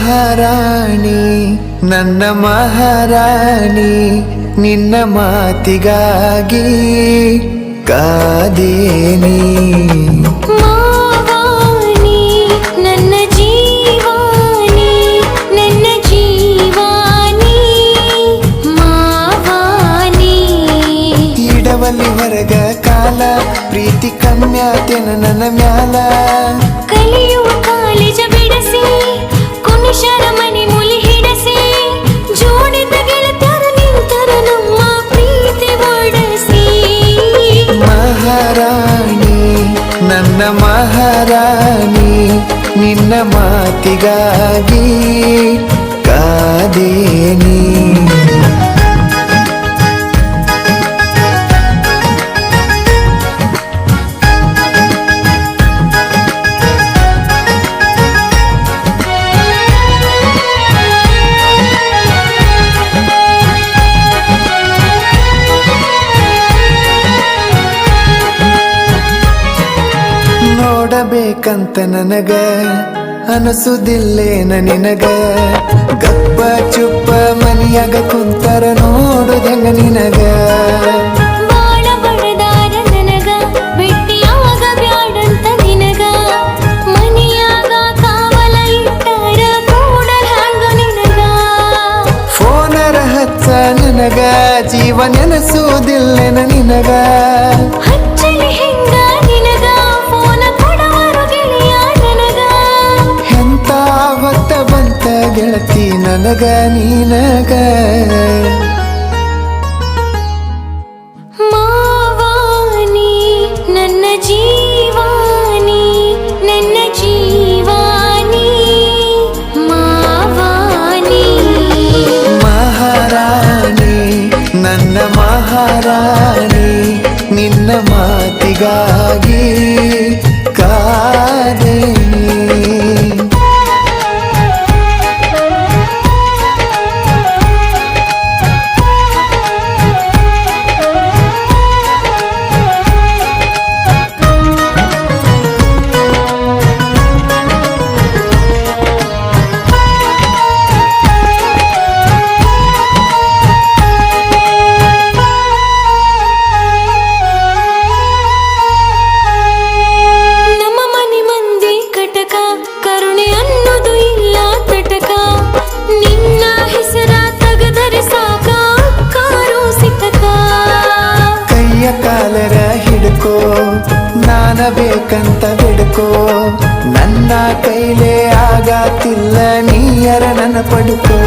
ಮಹಾರಾಣಿ ನನ್ನ ಮಹಾರಾಣಿ ನಿನ್ನ ಮಾತಿಗಾಗಿ ಕಾದೇನಿ ಮಾವಾನಿ ನನ್ನ ಜೀವಾನಿ ನನ್ನ ಜೀವಾನಿ ಮಾವಾನಿ ಇಡವಲ್ಲಿ ಹೊರಗ ಕಾಲ ಪ್ರೀತಿ ಕಮ್ಯಾತೆನ ನನ್ನ ಮ್ಯಾಲ ಕಲಿಯುವ ಕಾಲೇಜ ಬಿಡಸಿ ಕುಣಿಶರ ಮನೆ ಮುಲಿ ಹಿಡಸಿ ಜೋಡಿದ ಗೆಳತರ ನಿಂತರ ನಮ್ಮ ಪ್ರೀತಿ ಒಡಸಿ ಮಹಾರಾಣಿ ನನ್ನ ಮಹಾರಾಣಿ ನಿನ್ನ ಮಾತಿಗಾಗಿ ಕಾದೇನಿ ನೋಡಬೇಕಂತ ನನಗ ಅನಸುದಿಲ್ಲೇನ ನಿನಗ ಗಪ್ಪ ಚುಪ್ಪ ಮನಿಯಾಗ ಕುಂತರ ನೋಡುದಂಗ ನಿನಗ ಬಾಳ ಬಡದಾರ ನನಗ ಭೇಟಿಯಾಗ ಬ್ಯಾಡಂತ ನಿನಗ ಮನಿಯಾಗ ಕಾವಲ ಇಟ್ಟಾರ ಕೂಡಲ ಹಂಗ ನಿನಗ ಫೋನರ ಹಚ್ಚ ನನಗ ಜೀವ ನೆನಸುದಿಲ್ಲೇನ ನಿನಗ ಹಚ್ಚಲಿ ಹೆಂಗ ನಿನಗ ಫೋನ ಕೊಡವರು ಗೆಳೆಯ ನನಗ ಎಂತ ಹೊತ್ತ ಬಂತ ಗೆಳತಿ ನನಗ ನೀನಗ ಮಾವಾನಿ ನನ್ನ ಜೀವಾನಿ ನನ್ನ ಜೀವಾನಿ ಮಾವಾನಿ ಮಹಾರಾಣಿ ನನ್ನ ಮಹಾರಾಣಿ ನಿನ್ನ ಮಾತಿಗಾಗಿ ಕಾದೇನಿ ನಮ್ಮ ಮನೆ ಮಂದಿ ಕಟಕ ಕರುಣೆ ಅನ್ನೋದು ಇಲ್ಲ ತಟಕ ನಿನ್ನ ಹೆಸರ ತಗದರೆ ಸಾಕ ಕಾರು ಸಿಕ್ಕಕ ಕೈಯ ಕಾಲರ ಹಿಡ್ಕೋ ನಾನ ಬೇಕಂತ ಬಿಡ್ಕೋ ನನ್ನ ಕೈಲೇ ಆಗತ್ತಿಲ್ಲ ನೀಯರ ನನ್ನ ಪಡ್ಕೋ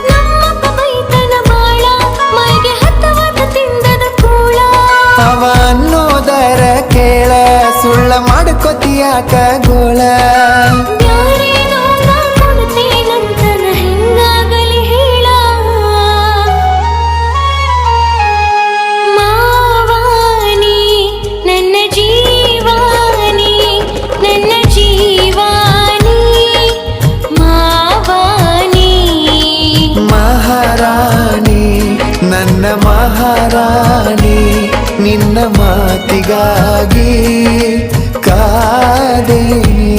ನಮ್ಮಪ್ಪ ಬೈತನ ಬಾಳ ಮೈಗೆ ಹತ್ತವಾದ ತಿಂದದ ಕೂಳ ಅವ ಅನ್ನೋದರ ಕೇಳ ಸುಳ್ಳ ಮಾಡ್ಕೊತಿಯಾಕ ಗೋಳ ಬ್ಯಾರೇನೋ ನಾ ಕೊಡ್ತೇನಂತನ ಹೆಂಗಾಗಲಿ ಹೇಳ ಮಾವಾನಿ ನನ್ನ ಜೀವಾನಿ ನನ್ನ ಜೀವಾನಿ ಮಾವಾನಿ ಮಹಾರಾಣಿ ನನ್ನ ಮಹಾರಾಣಿ ನಿನ್ನ ಮಾತಿಗಾಗಿ ಕಾದೇನಿ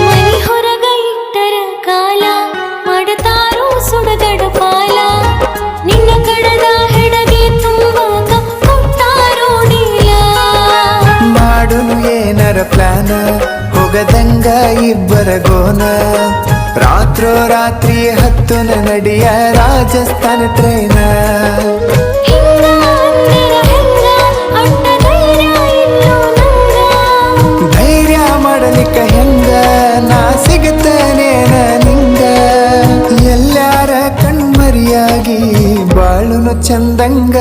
ಮನಿ ಹೊರಗ ಇಟ್ಟರ ಕಾಲ ಮಾಡತಾರೋ ಸುಡಗಡ ಪಾಲ ನಿನ್ನ ಕಡದ ಹೆಡಗೆ ತುಂಬಾಕ ಕೊಟ್ಟಾರೋ ಡೀಲ ಮಾಡುನು ಏನರ ಪ್ಲಾನ ಹೋಗದಂಗ ಇಬ್ಬರ ಗೋನ ರಾತ್ರೋ ರಾತ್ರಿ ಹತ್ತುನ ನಡಿಯ ರಾಜಸ್ಥಾನ ಟ್ರೈನ ಹಿಂಗ ಅಂದರ ಹೆಂಗ ಅಡ್ಡ ಧೈರ್ಯ ಇಲ್ಲೋ ನಂಗ ಧೈರ್ಯ ಮಾಡಲಿಕ್ಕ ಹೆಂಗ ನಾ ಸಿಗುತ್ತನೇನ ನಿಂಗ ಎಲ್ಲಾರ ಕಣ್ಮರಿಯಾಗಿ ಬಾಳುನು ಚಂದಂಗ